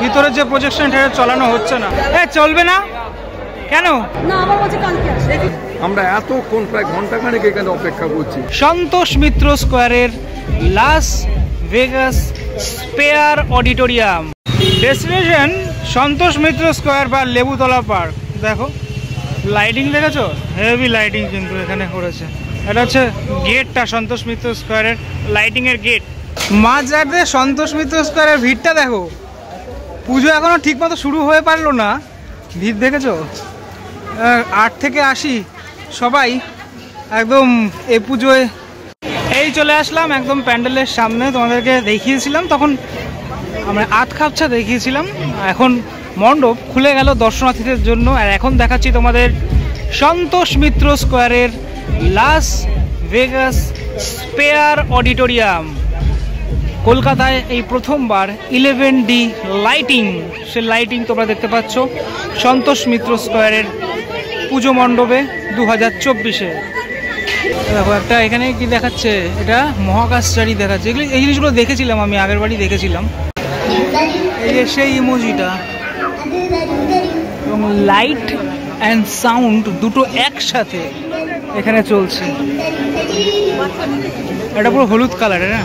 ভিতরে যে প্রজেকশন সেটা চালানো হচ্ছে না। চলবে না কেন? না আমার কাছে কালকে আসে। আমরা এতক্ষণ প্রায় ঘন্টাখানেক এখানে অপেক্ষা করছি। সন্তোষ মিত্র স্কোয়ারের Las Vegas Sphere auditorium. Destination Santosh Mitra square বা লেবুতলা পার্ক। দেখো লাইটিং দেখেছো, হেভি লাইটিং কিন্তু এখানে করেছে। এটা হচ্ছে গেটটা, সন্তোষ মিত্র স্কোয়ারের লাইটিংয়ের গেট। মাঝরাতে সন্তোষ মিত্র স্কোয়ারের ভিড়টা দেখো। পুজো এখনও ঠিকমতো শুরু হয়ে পারলো না, ভিড় দেখেছো? 8 থেকে 80 সবাই একদম এ পুজোয়। এই চলে আসলাম একদম প্যান্ডেলের সামনে, তোমাদেরকে দেখিয়েছিলাম তখন আমরা আধখাপছা দেখিয়েছিলাম। এখন মণ্ডপ খুলে গেল দর্শনার্থীদের জন্য। আর এখন দেখাচ্ছি তোমাদের সন্তোষ মিত্র স্কোয়ারের লাস ভেগাস স্পেয়ার অডিটোরিয়াম। কলকাতায় এই প্রথমবার 11D লাইটিং, সে লাইটিং তোমরা দেখতে পাচ্ছ সন্তোষ মিত্র স্কোয়ারের পুজো মণ্ডপে 2024-এ। দেখো একটা এখানে কি দেখাচ্ছে, এটা মহাকাশচারী দেখাচ্ছে। এগুলো এই জিনিসগুলো দেখেছিলাম আমি, আগের বাড়ি দেখেছিলাম। এই যে সেই ইমোজিটা, এবং লাইট অ্যান্ড সাউন্ড দুটো একসাথে এখানে চলছে। এটা পুরো হলুদ কালারের না?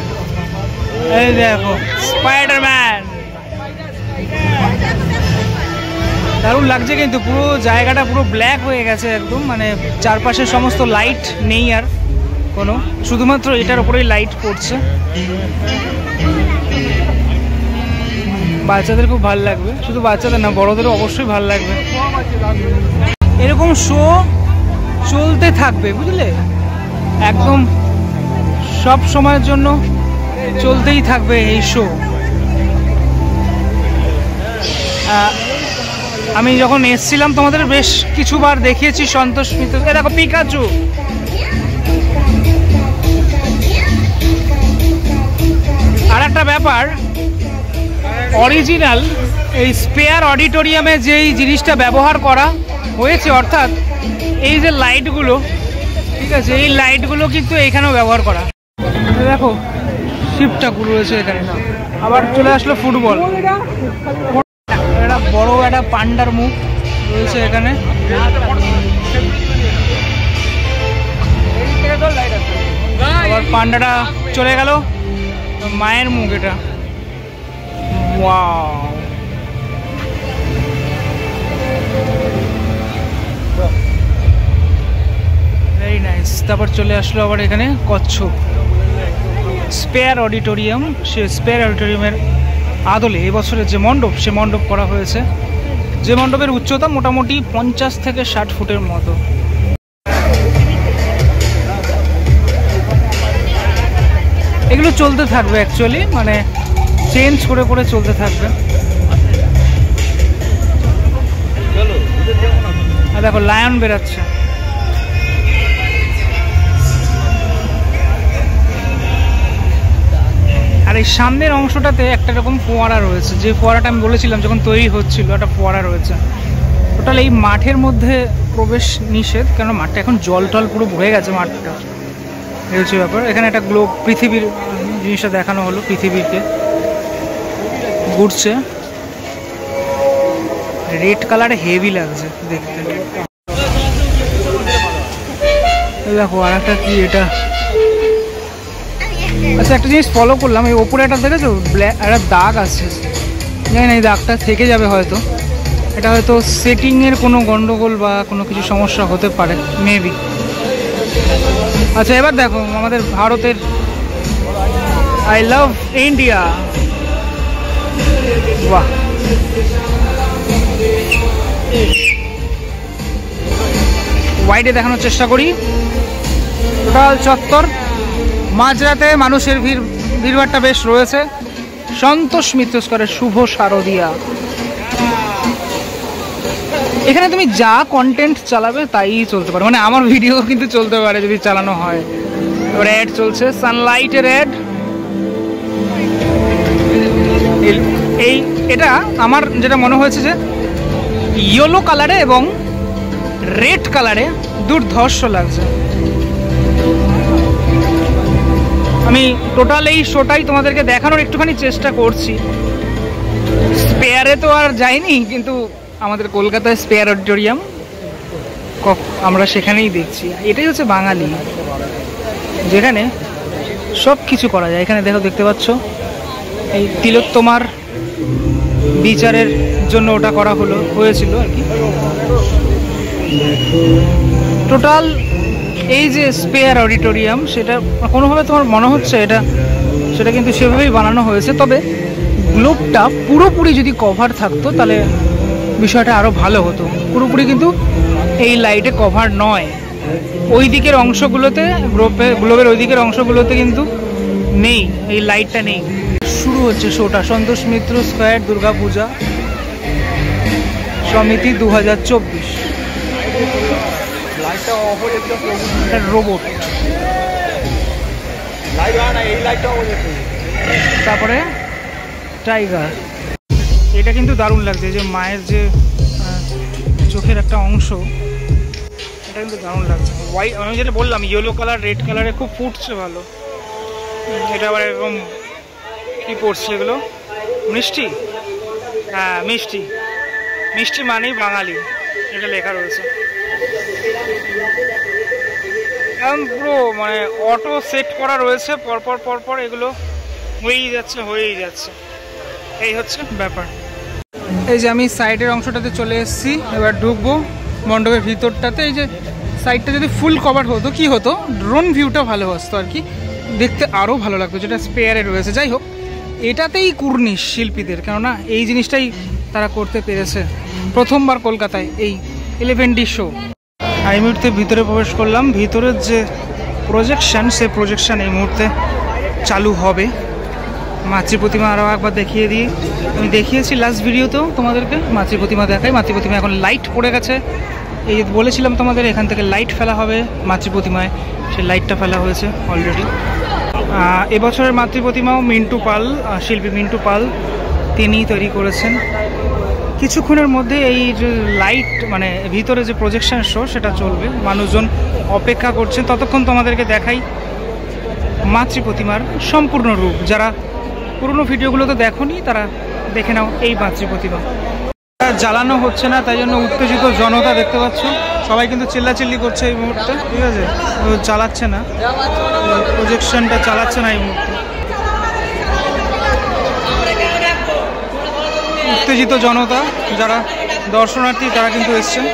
এই দেখো স্পাইডারম্যান, দারুণ লাগছে কিন্তু। পুরো জায়গাটা পুরো ব্ল্যাক হয়ে গেছে একদম, মানে চারপাশে সমস্ত লাইট নেই আর কোনো, শুধুমাত্র এটার উপরেই লাইট পড়ছে। বাচ্চাদের খুব ভালো লাগবে, শুধু বাচ্চাদের না বড়দেরও অবশ্যই ভালো লাগবে। এরকম শো চলতে থাকবে বুঝলে, একদম সব সময়ের জন্য চলতেই থাকবে এই শো। আমি যখন এসছিলাম তোমাদের বেশ কিছুবার দেখিয়েছি সন্তোষ মিত্র। দেখো পিকাচু, আর একটা ব্যাপার, অরিজিনাল এই স্পেয়ার অডিটোরিয়ামে যেই জিনিসটা ব্যবহার করা হয়েছে, অর্থাৎ এই যে লাইটগুলো, ঠিক আছে, এই লাইটগুলো কিন্তু এখানেও ব্যবহার করা। দেখো শিব ঠাকুর রয়েছে এখানে। আবার চলে আসলো ফুটবল, একটা বড় একটা পান্ডার মুখ রয়েছে এখানে। আবার পান্ডাটা চলে গেল, মায়ের মুখ এটা। Wow, very nice. তারপর চলে আসলো আবার এখানে কচ্ছপ। স্পেয়ার অডিটোরিয়াম, সে স্পেয়ার অডিটোরিয়ামের আদলে এবছরের যে মণ্ডপ, সে মণ্ডপ করা হয়েছে, যে মণ্ডপের উচ্চতা মোটামুটি 50 থেকে 60 ফুটের মতো। এগুলো চলতে থাকবে অ্যাকচুয়ালি, মানে চেঞ্জ করে করে চলতে থাকবে। দেখো লায়ন বেরাচ্ছে। আর এই সামনের অংশটাতে একটা রকম ফোয়ারা রয়েছে, যে ফোয়ারাটা আমি বলেছিলাম যখন তৈরি হচ্ছিল, একটা ফোয়ারা রয়েছে। টোটাল এই মাঠের মধ্যে প্রবেশ নিষেধ, কেন মাঠটা এখন জল টল পুরো ভরে গেছে মাঠটা, এই হচ্ছে ব্যাপার। এখানে একটা গ্লোব, পৃথিবীর জিনিসটা দেখানো হলো, পৃথিবীকে ঘুরছে। রেড কালারে হেভি লাগছে দেখতে। দেখো আর একটা কি এটা, আচ্ছা একটা জিনিস ফলো করলাম, এই ওপরে একটা দেখেছো ব্ল্যাক একটা দাগ আছে, জানি না এই দাগটা থেকে যাবে হয়তো। এটা হয়তো সেটিংয়ের কোনো গন্ডগোল বা কোনো কিছু সমস্যা হতে পারে, মেবি। আচ্ছা এবার দেখো আমাদের ভারতের আই লাভ ইন্ডিয়া। বাহ, ওয়াইডে দেখানোর চেষ্টা করি। টোটাল চত্বর, মাঝরাতে মানুষের ভিড়ভাড়টা বেশ রয়েছে। সন্তোষ মিত্র স্কোয়ারের শুভ শারদিয়া। এখানে তুমি যা কন্টেন্ট চালাবে তাই চলতে পারে, মানে আমার ভিডিও কিন্তু চলতে পারে যদি চালানো হয়। এবার অ্যাড চলছে, সানলাইটের অ্যাড। এই এটা আমার যেটা মনে হয়েছে যে ইয়েলো কালারে এবং রেড কালারে দুর্ধর্ষ লাগছে। আমি টোটাল এই শোটাই তোমাদেরকে দেখানোর একটুখানি চেষ্টা করছি। স্পেয়ারে তো আর যাইনি, কিন্তু আমাদের কলকাতায় স্পেয়ার অডিটোরিয়াম আমরা সেখানেই দেখছি। এটাই হচ্ছে বাঙালি, যেখানে সব কিছু করা যায়। এখানে দেখতে পাচ্ছ এই তিলোত্তমার বিচারের জন্য ওটা করা হয়েছিল আর কি। টোটাল এই যে স্পেয়ার অডিটোরিয়াম, সেটা কোনোভাবে তোমার মনে হচ্ছে সেটা কিন্তু সেভাবেই বানানো হয়েছে। তবে গ্লোবটা পুরোপুরি যদি কভার থাকতো তাহলে বিষয়টা আরও ভালো হতো। পুরোপুরি কিন্তু এই লাইটে কভার নয়। ওই দিকের অংশগুলোতে, গ্লোবের ওই দিকের অংশগুলোতে কিন্তু নেই, এই লাইটটা নেই। শুরু হচ্ছে শোটা, সন্তোষ মিত্র স্কোয়ার দুর্গাপূজা সমিতি 2024। রোবট, তারপরে টাইগার। এটা কিন্তু দারুণ লাগছে, যে মায়ের যে চোখের একটা অংশ, এটা কিন্তু দারুণ লাগছে। হোয়াইট, আমি যেটা বললাম ইয়েলো কালার রেড কালারে খুব ফুটছে ভালো। এটা আবার এরকম কি পড়ছে এগুলো, মিষ্টি, হ্যাঁ মিষ্টি, মিষ্টি মানেই বাঙালি, এটা লেখা রয়েছে। পুরো মানে অটো সেট করা রয়েছে, পরপর পরপর এগুলো হয়েই যাচ্ছে। এই হচ্ছে ব্যাপার। এই যে আমি সাইডের অংশটাতে চলে এসেছি, এবার ঢুকবো মণ্ডপের ভিতরটাতে। এই যে সাইডটা যদি ফুল কভার হতো কি হতো, ড্রোন ভিউটা ভালো আসতো আর কি, দেখতে আরও ভালো লাগতো, যেটা স্পেয়ারে রয়েছে। যাই হোক, এটাতেই কুর্নিশ শিল্পীদের, কেননা এই জিনিসটাই তারা করতে পেরেছে প্রথমবার কলকাতায়, এই 11D শো। এই মুহূর্তে ভিতরে প্রবেশ করলাম। ভিতরের যে প্রজেকশন, সেই প্রজেকশন এই মুহূর্তে চালু হবে। মাতৃ প্রতিমা আরও একবার দেখিয়ে দিই, আমি দেখিয়েছি লাস্ট ভিডিওতেও তোমাদেরকে। মাতৃ প্রতিমা দেখাই, মাতৃ প্রতিমা এখন লাইট পড়ে গেছে। এই যে বলেছিলাম তোমাদের, এখান থেকে লাইট ফেলা হবে মাতৃ প্রতিমায়, সেই লাইটটা ফেলা হয়েছে অলরেডি। এবছরের মাতৃ প্রতিমাও মিন্টু পাল, শিল্পী মিন্টু পাল, তিনি তৈরি করেছেন। কিছুক্ষণের মধ্যে এই লাইট মানে ভিতরে যে প্রজেকশন শো সেটা চলবে, মানুষজন অপেক্ষা করছেন। ততক্ষণ তোমাদেরকে দেখাই মাতৃ প্রতিমার সম্পূর্ণ রূপ। যারা পুরনো ভিডিওগুলোতে দেখোনি তারা দেখে নাও এই মাতৃ প্রতিমা। জ্বালানো হচ্ছে না, তাই জন্য উত্তেজিত জনতা দেখতে পাচ্ছ, সবাই কিন্তু চিল্লাচিল্লি করছে এই মুহূর্তে, ঠিক আছে। চালাচ্ছে না, প্রজেকশনটা চালাচ্ছে না এই মুহূর্তে। উত্তেজিত জনতা, যারা দর্শনার্থী তারা কিন্তু এসছেন।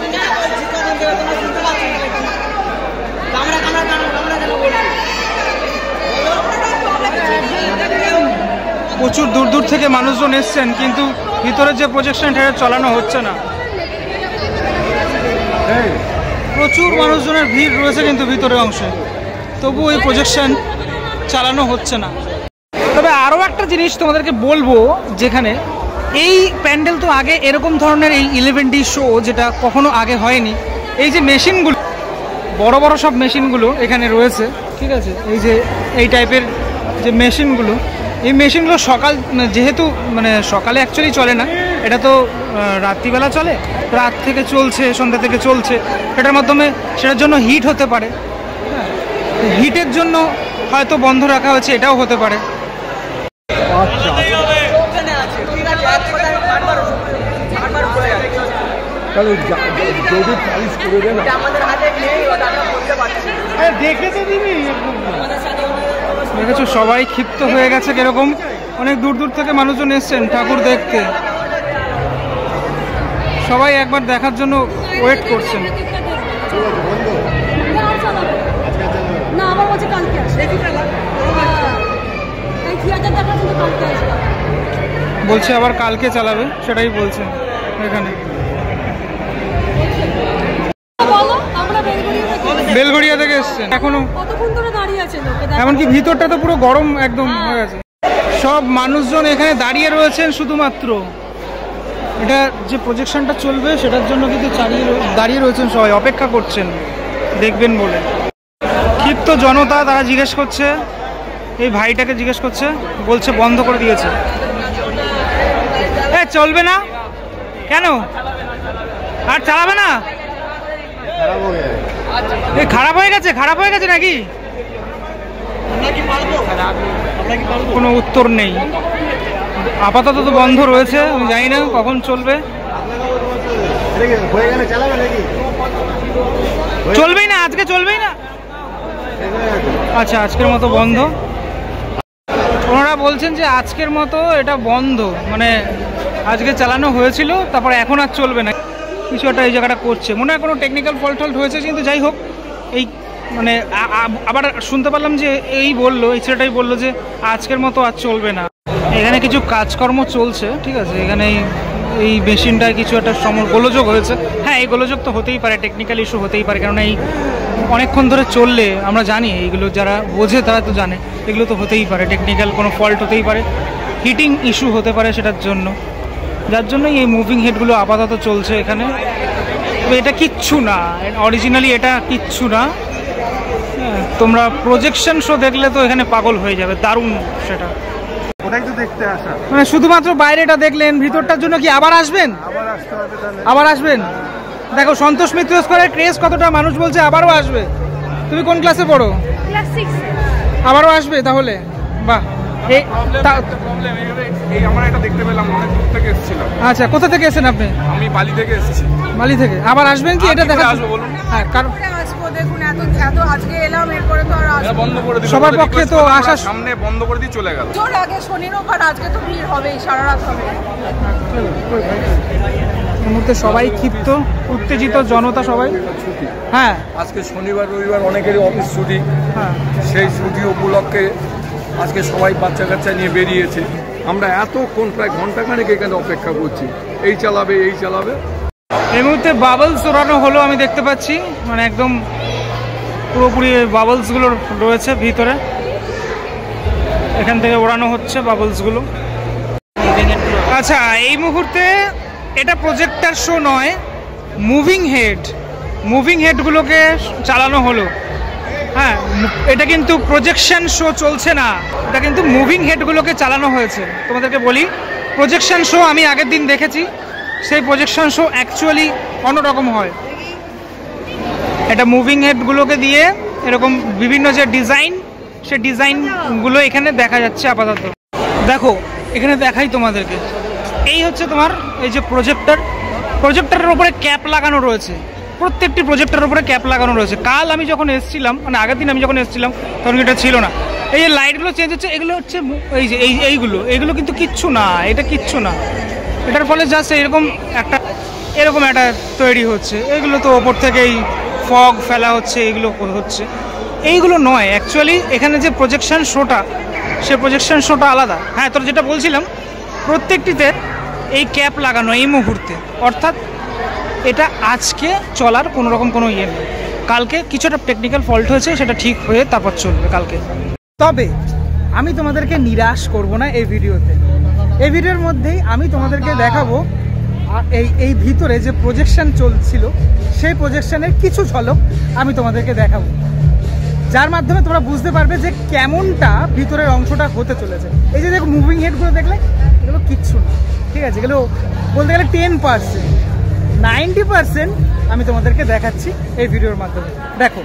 প্রচুর দূর দূর থেকে মানুষজন এসছেন, কিন্তু ভিতরের যে প্রজেকশন সেটা চালানো হচ্ছে না। প্রচুর মানুষজনের ভিড় রয়েছে কিন্তু ভিতরের অংশে, তবু এই প্রজেকশন চালানো হচ্ছে না। তবে আরও একটা জিনিস তোমাদেরকে বলবো, যেখানে এই প্যান্ডেল তো আগে এরকম ধরনের এই 11D শো যেটা কখনো আগে হয়নি। এই যে মেশিনগুলো, বড় বড় সব মেশিনগুলো এখানে রয়েছে, ঠিক আছে। এই যে এই টাইপের যে মেশিনগুলো, এই মেশিনগুলো যেহেতু মানে সকালে অ্যাকচুয়ালি চলে না, এটা তো রাত্রিবেলা চলে, রাত থেকে চলছে, সন্ধ্যা থেকে চলছে। সেটার জন্য হিট হতে পারে, হিটের জন্য হয়তো বন্ধ রাখা হয়েছে, এটাও হতে পারে। দেখেছো সবাই ক্ষিপ্ত হয়ে গেছে কিরকম, অনেক দূর দূর থেকে মানুষজন এসছেন ঠাকুর দেখতে, সবাই একবার দেখার জন্য ওয়েট করছেন। বলছে আবার কালকে চালাবে, সেটাই বলছেন এখানে। বেলগড়িয়া থেকে এসছেন, এখনো এমনকি ভিতরটা তো পুরো গরম একদম হয়ে গেছে। সব মানুষজন এখানে দাঁড়িয়ে রয়েছেন শুধুমাত্র এটা যে প্রজেকশনটা চলবে সেটার জন্য, কিন্তু দাঁড়িয়ে রয়েছেন সবাই, অপেক্ষা করছেন দেখবেন বলে। ক্ষিপ্ত জনতা, তারা জিজ্ঞেস করছে, এই ভাইটাকে জিজ্ঞেস করছে, বলছে বন্ধ করে দিয়েছে। চলবে না কেন, আর চালাবে না? খারাপ হয়ে গেছে নাকি? কোনো উত্তর নেই। আপাতত তো বন্ধ রয়েছে, আমি জানি না কখন চলবে। চলবেই না আজকে, চলবেই না। আচ্ছা, আজকের মতো বন্ধ। ওনারা বলছেন যে আজকের মতো এটা বন্ধ, মানে আজকে চালানো হয়েছিল, তারপরে এখন আর চলবে না। কিছু একটা এই জায়গাটা করছে, মনে হয় কোনো টেকনিক্যাল ফল্ট হয়েছে, কিন্তু যাই হোক এই মানে আবার শুনতে পারলাম যে এই ছেলেটাই বললো যে আজকের মতো আর চলবে না। এখানে কিছু কাজকর্ম চলছে, ঠিক আছে। এখানে এই মেশিনটায় কিছু একটা গোলযোগ হয়েছে। হ্যাঁ, এই গোলযোগ তো হতেই পারে, টেকনিক্যাল ইস্যু হতেই পারে, কারণ এই অনেকক্ষণ ধরে চললে আমরা জানি, এইগুলো যারা বোঝে তারা তো জানে এগুলো তো হতেই পারে, টেকনিক্যাল কোনো ফল্ট হতেই পারে, হিটিং ইস্যু হতে পারে সেটার জন্য, যার জন্যই এই মুভিং হেডগুলো আপাতত চলছে এখানে। এটা কিচ্ছু না, অরিজিনালি এটা কিচ্ছু না। তোমরা প্রজেকশন শো দেখলে তো এখানে পাগল হয়ে যাবে, দারুণ সেটা। ওটাই তো দেখতে আসা, মানে শুধুমাত্র বাইরেটা দেখলেন, ভিতরটার জন্য কি আবার আসবেন? আবার আসবেন। দেখো সন্তোষ মিত্র স্কয়ারের ক্রেজ কতটা, মানুষ বলছে আবারও আসবে। তুমি কোন ক্লাসে পড়ো? ক্লাস 6। আবারও আসবে তাহলে? বাহ। আমরা এটা দেখতে পেলাম, অনেক দূর থেকে এসেছিলাম। আচ্ছা, কোথা থেকে এসেছেন আপনি? আমি বালি থেকে এসেছি। বালি থেকে আবার আসবেন কি এটা দেখা? হ্যাঁ, কারণ দেখুন এত আজকে এলাম, এরপরে তো আর আসবো বন্ধ করে দিল। সবার পক্ষে তো আসা সামনে বন্ধ করে দিয়ে চলে গেল। জোর আগে শনিবার, আজকে তো ভিড় হবে, সারা রাত হবে। এই মুহূর্তে সবাই ক্ষিপ্ত, উত্তেজিত জনতা সবাই। হ্যাঁ, আজকে শনিবার রবিবার অনেকেরই অফিস ছুটি, হ্যাঁ, সেই ছুটি উপলক্ষে আজকে সবাই বাচ্চা কাচ্চা নিয়ে বেরিয়েছে। আমরা এতক্ষণ প্রায় ঘন্টাখানেক এখানে অপেক্ষা করছি, এই চালাবে এই চালাবে। এই মুহূর্তে বাবলস ওড়ানো হলো, আমি দেখতে পাচ্ছি, মানে একদম পুরোপুরি বাবলসগুলো রয়েছে ভিতরে, এখান থেকে ওড়ানো হচ্ছে বাবলসগুলো। আচ্ছা, এই মুহূর্তে এটা প্রজেক্টর শো নয়, মুভিং হেডগুলোকে চালানো হলো। হ্যাঁ, এটা কিন্তু প্রজেকশন শো চলছে না, এটা কিন্তু মুভিং হেডগুলোকে চালানো হয়েছে। তোমাদেরকে বলি, প্রজেকশন শো আমি আগের দিন দেখেছি, সেই প্রজেকশন শো অ্যাকচুয়ালি অন্যরকম হয়। এটা মুভিং হেডগুলোকে দিয়ে এরকম বিভিন্ন যে ডিজাইন, সে ডিজাইনগুলো এখানে দেখা যাচ্ছে আপাতত। দেখো এখানে দেখাই তোমাদেরকে, এই হচ্ছে তোমার এই যে প্রজেক্টরের উপরে ক্যাপ লাগানো রয়েছে, প্রত্যেকটি প্রজেক্টরের উপরে ক্যাপ লাগানো রয়েছে। কাল আমি যখন এসেছিলাম, মানে আগের দিন আমি যখন এসেছিলাম, তখন এটা ছিল না। এই যে লাইটগুলো চেঞ্জ হচ্ছে, এগুলো হচ্ছে এই যে এইগুলো কিন্তু কিচ্ছু না, এটা কিচ্ছু না। এটার ফলে জাস্ট এরকম একটা তৈরি হচ্ছে। এগুলো তো ওপর থেকেই ফগ ফেলা হচ্ছে, এগুলো হচ্ছে, এইগুলো নয় অ্যাকচুয়ালি। এখানে যে প্রজেকশন শোটা, সে প্রজেকশন শোটা আলাদা। হ্যাঁ, তোর যেটা বলছিলাম, প্রত্যেকটিতে এই ক্যাপ লাগানো এই মুহূর্তে, অর্থাৎ এটা আজকে চলার কোনো রকম কোনো ইয়ে নেই। কালকে কিছুটা টেকনিক্যাল ফল্ট হয়েছে, সেটা ঠিক হয়ে তারপর চলবে কালকে। তবে আমি তোমাদেরকে নিরাশ করব না এই ভিডিওতে। এই ভিডিওর মধ্যেই আমি তোমাদেরকে দেখাবো এই ভিতরে যে প্রজেকশন চলছিল, সেই প্রজেকশনের কিছু ঝলক আমি তোমাদেরকে দেখাবো, যার মাধ্যমে তোমরা বুঝতে পারবে যে কেমনটা ভিতরের অংশটা হতে চলেছে। এই যে দেখো মুভিং হেডগুলো দেখলে, এগুলো কিচ্ছু না, ঠিক আছে। এগুলো বলতে গেলে 10%, 90% আমি তোমাদেরকে দেখাচ্ছি এই ভিডিওর মাধ্যমে। দেখো,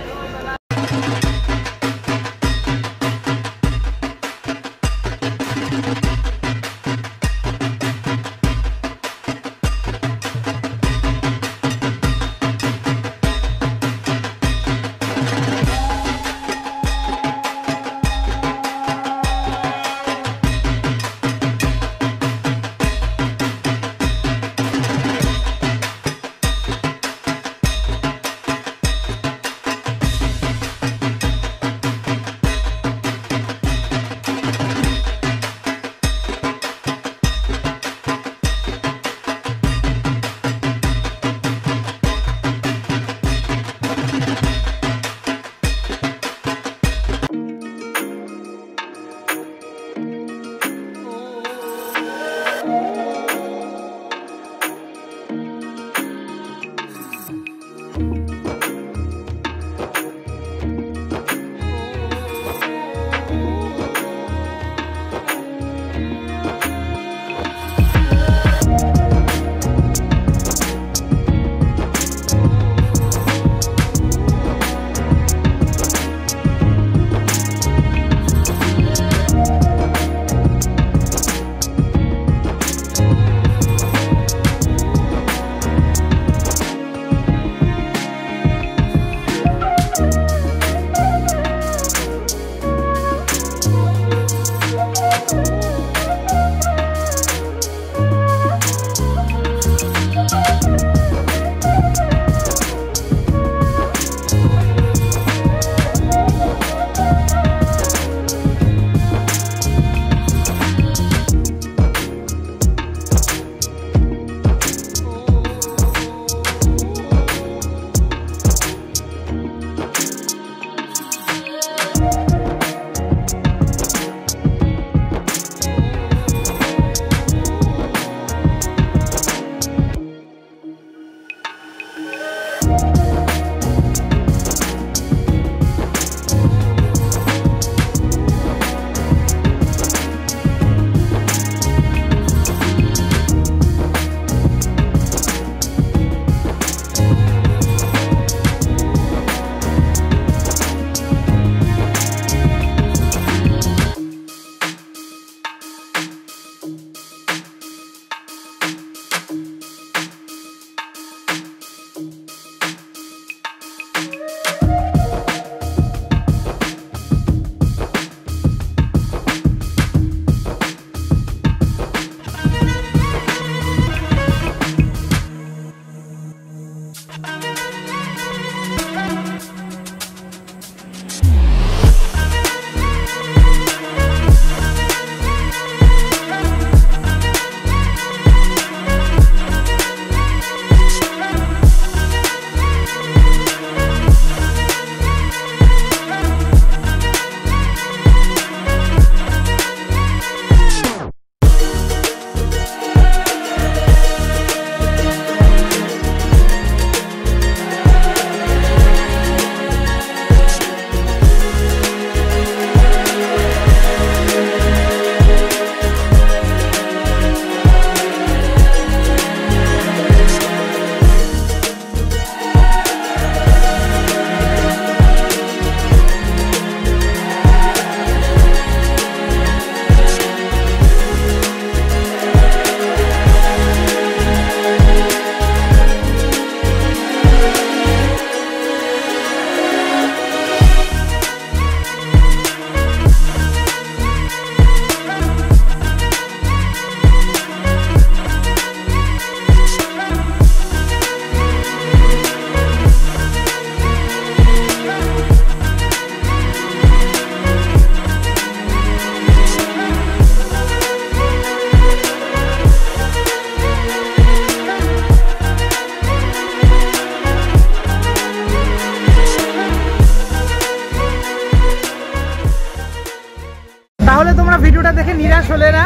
ভিডিওটা দেখে নিরাশ হলে না,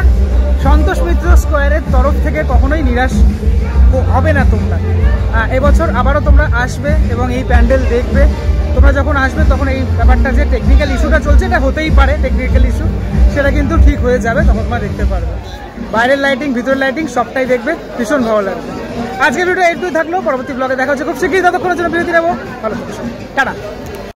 সন্তোষ মিত্র স্কোয়ারের তরফ থেকে কখনোই নিরাশ হবে না তোমরা। এবছর আবারও তোমরা আসবে এবং এই প্যান্ডেল দেখবে। তোমরা যখন আসবে তখন এই ব্যাপারটা যে টেকনিক্যাল ইস্যুটা চলছে, এটা হতেই পারে টেকনিক্যাল ইস্যু, সেটা কিন্তু ঠিক হয়ে যাবে, তখন তোমরা দেখতে পারবে। বাইরের লাইটিং, ভিতরের লাইটিং সবটাই দেখবে, ভীষণ ভালো লাগবে। আজকের ভিডিও এইটুকুই থাকলো, পরবর্তী ব্লগে দেখা হচ্ছে খুব শীঘ্রই। ততক্ষণের জন্য বিরতি নেবো, ভালো থাকো, টাটা।